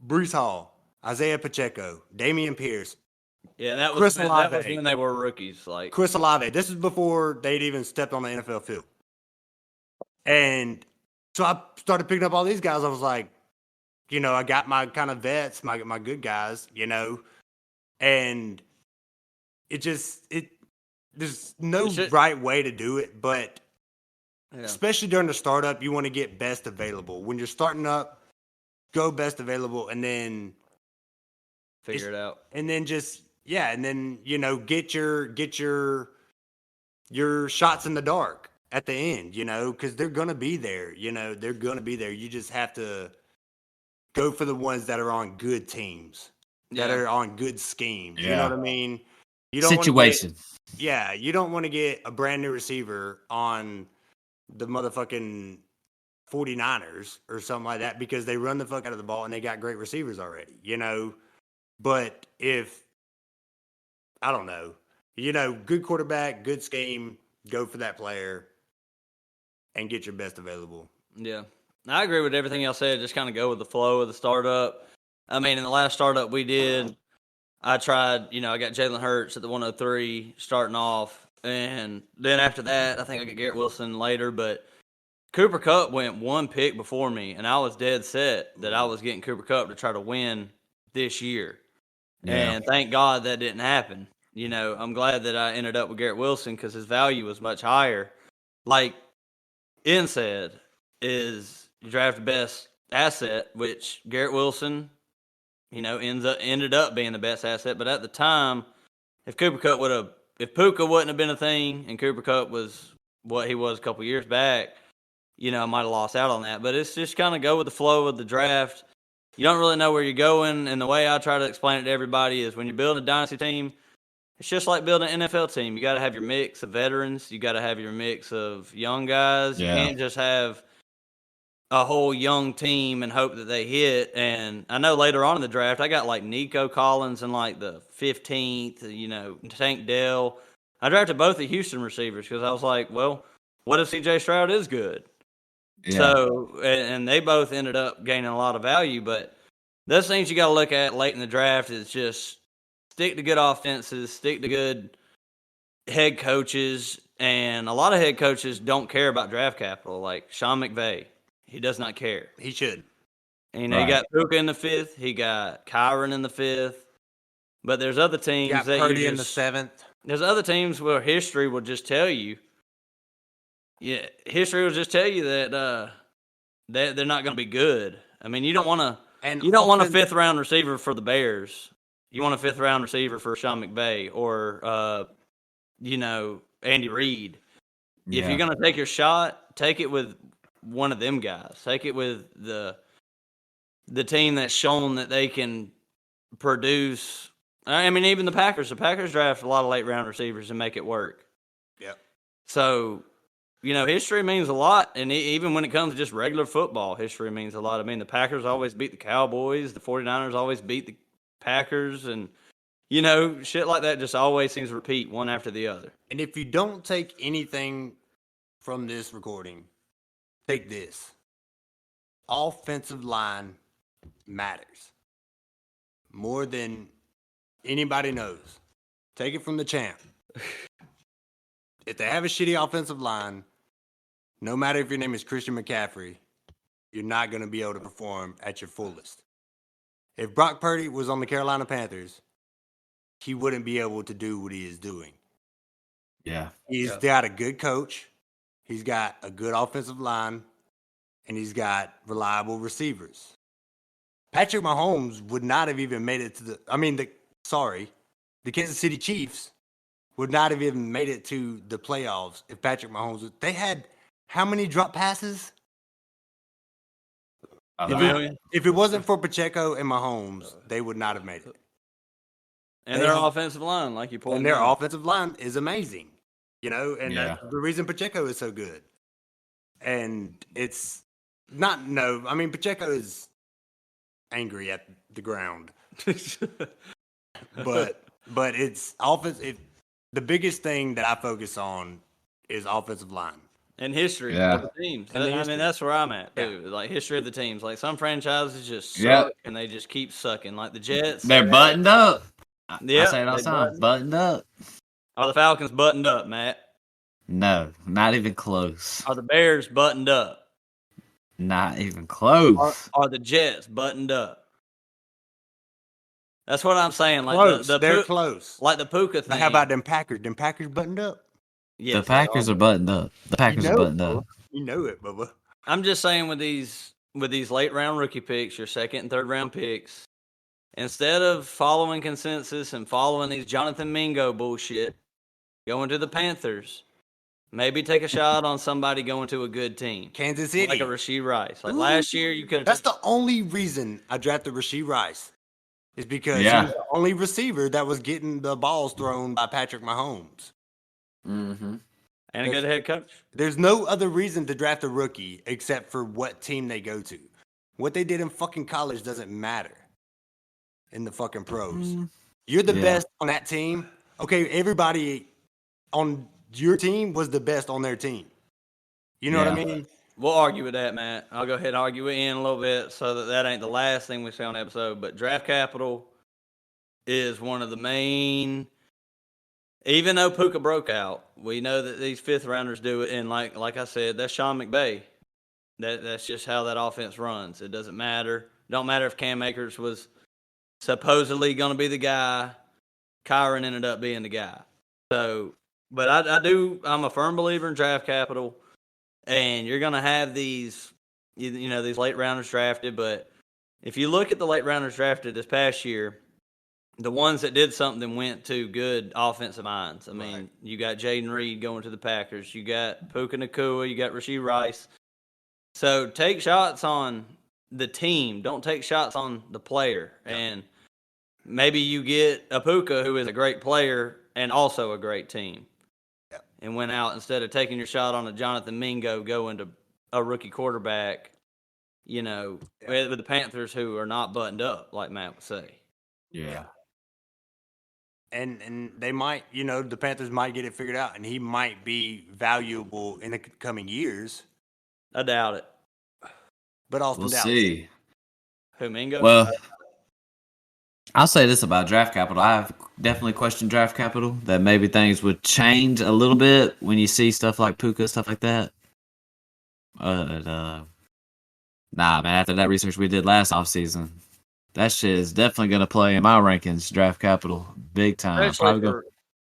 Breece Hall, Isaiah Pacheco, Damian Pierce. Yeah, that was when they were rookies. Chris Olave. This is before they'd even stepped on the NFL field. And so I started picking up all these guys. I was like, I got my kind of vets, my good guys, and there's no right way to do it, but especially during the startup, you want to get best available. When you're starting up, go best available, and then figure it out. And then get your shots in the dark at the end, because they're gonna be there. They're gonna be there. You just have to go for the ones that are on good teams, that are on good schemes. Yeah. You know what I mean? You don't you don't want to get a brand new receiver on the motherfucking 49ers or something like that because they run the fuck out of the ball and they got great receivers already, But if, I don't know, good quarterback, good scheme, go for that player and get your best available. Yeah. I agree with everything y'all said. Just kind of go with the flow of the startup. I mean, in the last startup we did, I tried, I got Jalen Hurts at the 103 starting off. And then after that, I think I got Garrett Wilson later. But Cooper Kupp went 1 pick before me, and I was dead set that I was getting Cooper Kupp to try to win this year. Yeah. And thank God that didn't happen. I'm glad that I ended up with Garrett Wilson because his value was much higher. Like Ian said, is you draft the best asset, which Garrett Wilson, ended up being the best asset. But at the time, if Puka wouldn't have been a thing and Cooper Kupp was what he was a couple years back, I might have lost out on that. But it's just kind of go with the flow of the draft. You don't really know where you're going. And the way I try to explain it to everybody is when you're building a dynasty team, it's just like building an NFL team. You got to have your mix of veterans. You got to have your mix of young guys. Yeah. You can't just have a whole young team and hope that they hit. And I know later on in the draft, I got Nico Collins in the 15th, Tank Dell. I drafted both the Houston receivers because I was like, well, what if CJ Stroud is good? Yeah. So, and they both ended up gaining a lot of value. But those things you got to look at late in the draft is just stick to good offenses, stick to good head coaches. And a lot of head coaches don't care about draft capital. Like Sean McVay, he does not care. He should. And, you know, he got Puka in the 5th. He got Kyron in the 5th. But there's other teams Got that Purdy in the 7th. There's other teams where history will just tell you. Yeah, history will just tell you that they're not going to be good. I mean, you don't want to. You don't want a 5th round receiver for the Bears. You want a 5th round receiver for Sean McVay or Andy Reid. Yeah. If you're going to take your shot, take it with one of them guys. Take it with the team that's shown that they can produce. I mean, even the Packers. The Packers draft a lot of late round receivers and make it work. Yep. So, history means a lot. And even when it comes to just regular football, history means a lot. I mean, the Packers always beat the Cowboys. The 49ers always beat the Packers. And, shit like that just always seems to repeat one after the other. And if you don't take anything from this recording, take this. Offensive line matters more than anybody knows. Take it from the champ. If they have a shitty offensive line, no matter if your name is Christian McCaffrey, you're not going to be able to perform at your fullest. If Brock Purdy was on the Carolina Panthers, he wouldn't be able to do what he is doing. Yeah. He's got a good coach. He's got a good offensive line. And he's got reliable receivers. Patrick Mahomes would not have even made it to the Kansas City Chiefs would not have even made it to the playoffs if Patrick Mahomes. They had how many drop passes? If it wasn't for Pacheco and Mahomes, they would not have made it. And their offensive line, like you pointed out. And their offensive line is amazing, and that's the reason Pacheco is so good. And it's Pacheco is angry at the ground. but it's offense. The biggest thing that I focus on is offensive line. And history of the teams. That's where I'm at, too. Yeah. Like, history of the teams. Like, some franchises just suck, and they just keep sucking. Like, the Jets. They're buttoned up. Yeah, I say it all the time. Buttoned up. Are the Falcons buttoned up, Matt? No, not even close. Are the Bears buttoned up? Not even close. Are the Jets buttoned up? That's what I'm saying. Like close. They're close. Like the Puka thing. How about them Packers? Them Packers buttoned up? Yes, the Packers are buttoned up. The Packers are buttoned up. You know it, Bubba. I'm just saying with these late round rookie picks, your 2nd and 3rd round picks, instead of following consensus and following these Jonathan Mingo bullshit, going to the Panthers, maybe take a shot on somebody going to a good team. Kansas City. Like a Rashee Rice. Like last year, you could have. That's the only reason I drafted Rashee Rice. Is because he was the only receiver that was getting the balls thrown by Patrick Mahomes. Mm-hmm. And a good head coach. There's no other reason to draft a rookie except for what team they go to. What they did in fucking college doesn't matter in the fucking pros. You're the best on that team. Okay, everybody on your team was the best on their team. You know what I mean? We'll argue with that, Matt. I'll go ahead and argue with Ian a little bit so that ain't the last thing we say on the episode. But draft capital is one of the main. Even though Puka broke out, we know that these 5th rounders do it. And like I said, that's Sean McVay. That's just how that offense runs. It doesn't matter. Don't matter if Cam Akers was supposedly going to be the guy. Kyron ended up being the guy. So, but I'm a firm believer in draft capital. And you're going to have these, these late rounders drafted. But if you look at the late rounders drafted this past year, the ones that did something went to good offensive minds. I mean, you got Jaden Reed going to the Packers. You got Puka Nacua. You got Rashee Rice. So take shots on the team. Don't take shots on the player. And maybe you get a Puka who is a great player and also a great team. And went out instead of taking your shot on a Jonathan Mingo, go into a rookie quarterback, with the Panthers who are not buttoned up, like Matt would say. Yeah. And they might, the Panthers might get it figured out, and he might be valuable in the coming years. I doubt it. But Austin We'll Dallas. see. Who, Mingo? Well, I'll say this about draft capital. I've definitely questioned draft capital, that maybe things would change a little bit when you see stuff like Puka, stuff like that. But, nah, man, after that research we did last offseason, that shit is definitely going to play in my rankings, draft capital, big time.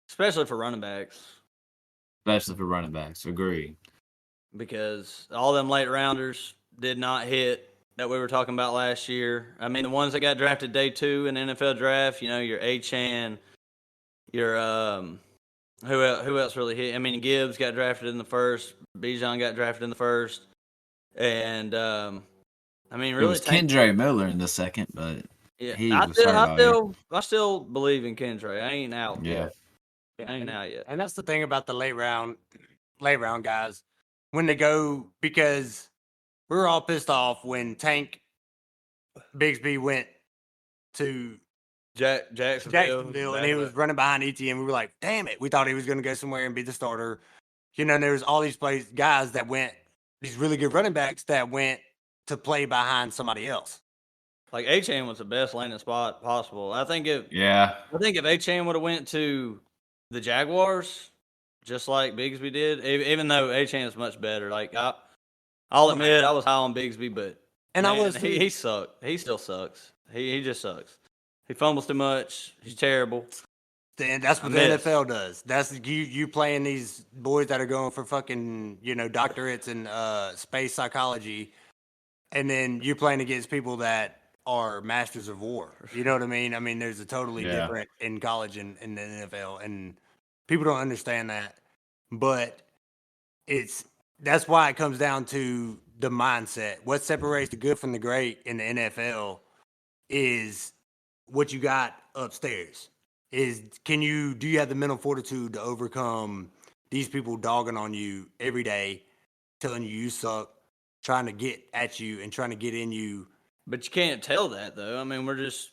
Especially for running backs. Especially for running backs. Agree. Because all them late rounders did not hit that we were talking about last year. I mean, the ones that got drafted day 2 in the NFL draft, your Achane, your who else really hit? I mean, Gibbs got drafted in the first, Bijan got drafted in the first, and I mean, really, it was Kendre Miller in the second, but yeah, he was hurt all year. I still believe in Kendre. I ain't out Yeah. yet. I ain't out yet. And that's the thing about the late round guys when they go, because we were all pissed off when Bigsby went to Jacksonville, and he was running behind ETN. We were like, damn it. We thought he was going to go somewhere and be the starter. And there was all these guys that went, these really good running backs that went to play behind somebody else. Like Achane was the best landing spot possible. I think if Achane would have went to the Jaguars, just like Bigsby did, even though Achane is much better. Like I'll admit I was high on Bigsby, but he sucked. He still sucks. He just sucks. He fumbles too much. He's terrible. And that's what the NFL does. That's you playing these boys that are going for fucking, doctorates in space psychology, and then you're playing against people that are masters of war. You know what I mean? I mean, there's a totally different in college and in the NFL, and people don't understand that. But that's why it comes down to the mindset. What separates the good from the great in the NFL is what you got upstairs. Do you have the mental fortitude to overcome these people dogging on you every day, telling you suck, trying to get at you and trying to get in you? But you can't tell that though. I mean, we're just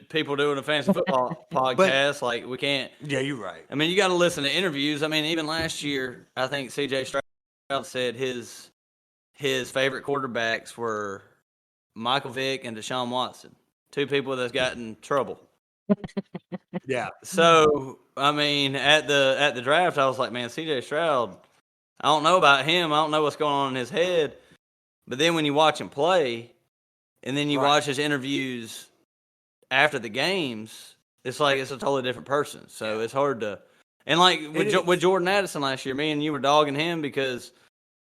people doing a fantasy football podcast. Like we can't. Yeah, you're right. I mean, you got to listen to interviews. I mean, even last year, I think CJ Stroud said his favorite quarterbacks were Michael Vick and Deshaun Watson, 2 people that's gotten in trouble. Yeah. So I mean, at the draft, I was like, man, CJ Stroud. I don't know about him. I don't know what's going on in his head. But then when you watch him play, and then you watch his interviews after the games, it's like it's a totally different person. So it's hard to. And like with Jordan Addison last year, me and you were dogging him because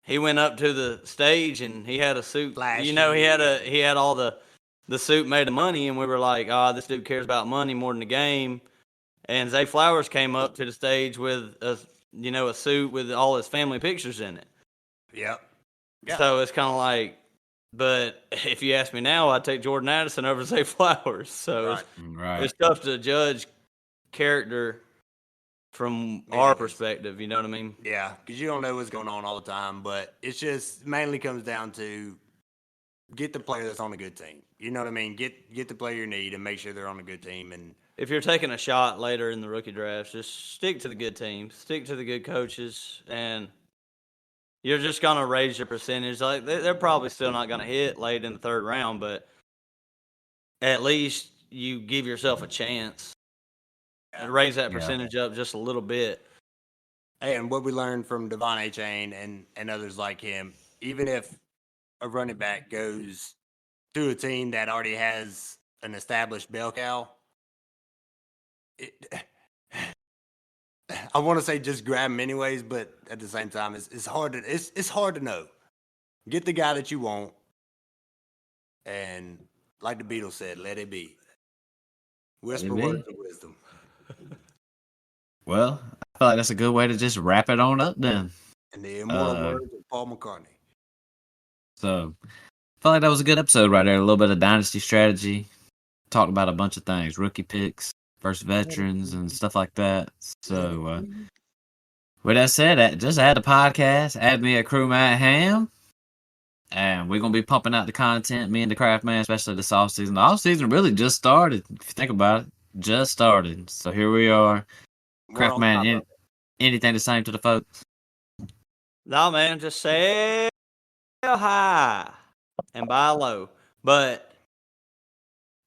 he went up to the stage and he had a suit. Flashy. He had all the suit made of money, and we were like, this dude cares about money more than the game. And Zay Flowers came up to the stage with a suit with all his family pictures in it. Yep. Yeah. So it's kind of like, but if you ask me now, I'd take Jordan Addison over Zay Flowers. So it's tough to judge character from our perspective. You know what I mean? Yeah, because you don't know what's going on all the time. But it's just mainly comes down to get the player that's on a good team. You know what I mean? Get the player you need and make sure they're on a good team. And if you're taking a shot later in the rookie drafts, just stick to the good teams, stick to the good coaches, and you're just going to raise your percentage. Like they're probably still not going to hit late in the 3rd round, but at least you give yourself a chance and raise that percentage up just a little bit. And what we learned from Devon Achane and others like him, even if a running back goes to a team that already has an established bell cow, I want to say just grab him anyways, but at the same time, it's hard to know. Get the guy that you want, and like the Beatles said, let it be. Whisper words of wisdom. Well, I feel like that's a good way to just wrap it on up then. And the immortal words of Paul McCartney. So, I feel like that was a good episode right there. A little bit of dynasty strategy. Talked about a bunch of things. Rookie picks, first veterans, and stuff like that. So, with that said, just add the podcast. Add me at Crewman Hamm. And we're going to be pumping out the content, me and the Craft Man, especially this offseason. The offseason really just started, if you think about it. Just started. So here we are. Craft Man, anything the same to the folks? No, man, just say sell high and buy low. But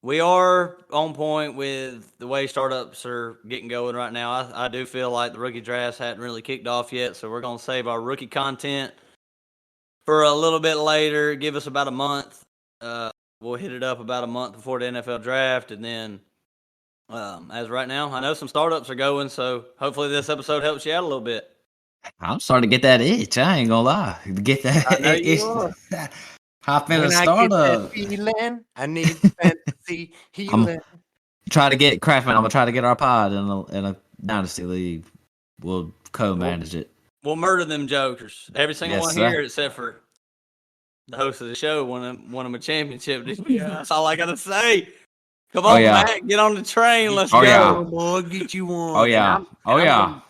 we are on point with the way startups are getting going right now. I do feel like the rookie drafts hadn't really kicked off yet, so we're going to save our rookie content for a little bit later. Give us about a month. We'll hit it up about a month before the NFL draft, and then as right now, I know some startups are going, so hopefully this episode helps you out a little bit. I'm starting to get that itch. I ain't gonna lie. Get that I know you itch. are. Hop in a When I get startup. that feeling, I need fantasy healing. Try to get Craftman. I'm gonna try to get our pod in a dynasty league. We'll co-manage it. We'll murder them jokers. Every single Yes, one sir. here, except for the host of the show, won them a championship. That's all I gotta say. Come on, yeah. Matt, get on the train. Let's Oh, go. yeah. Boy, get you one. Oh yeah. Oh yeah.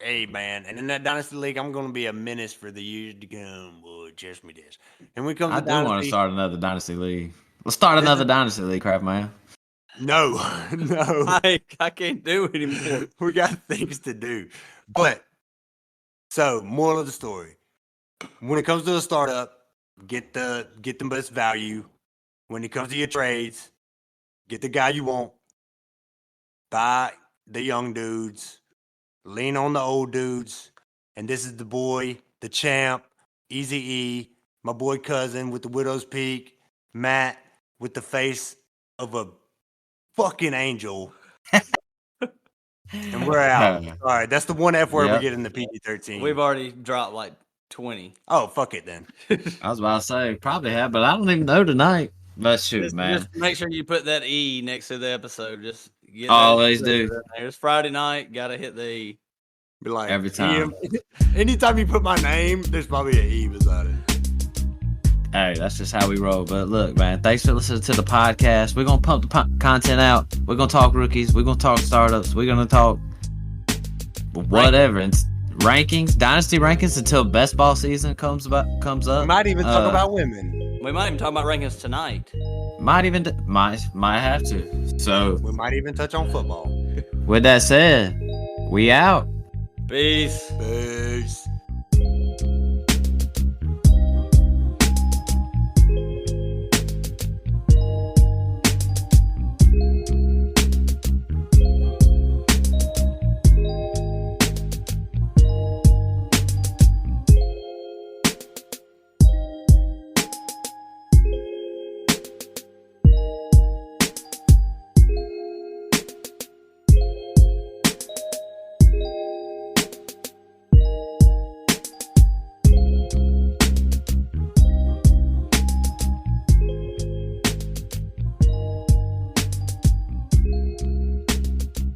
Hey man, and in that dynasty league, I'm gonna be a menace for the years to come. Boy, just me this. And when it comes I to do want to dynasty, start another dynasty league. Let's start another dynasty league, Craftman. no, no, I can't do it anymore. we got things to do. But so, moral of the story: when it comes to a startup, get the best value. When it comes to your trades, get the guy you want. Buy the young dudes. Lean on the old dudes. And this is the boy, the champ, Easy E, my boy cousin with the widow's peak, Matt with the face of a fucking angel. And we're out. All right, that's the one F word we get in the PG-13. We've already dropped like 20. Oh, fuck it then. I was about to say probably have, but I don't even know tonight. But shoot, man. Just make sure you put that E next to the episode. Just get Always do. It's Friday night. Got to hit the E. Be like, Every time. Anytime you put my name, there's probably an E beside it. Hey, that's just how we roll. But look, man, thanks for listening to the podcast. We're going to pump the content out. We're going to talk rookies. We're going to talk startups. We're going to talk whatever. And rankings, dynasty rankings until best ball season comes up. We might even talk about women. We might even talk about rankings tonight. Might have to. So we might even touch on football. With that said, we out. Peace. Peace.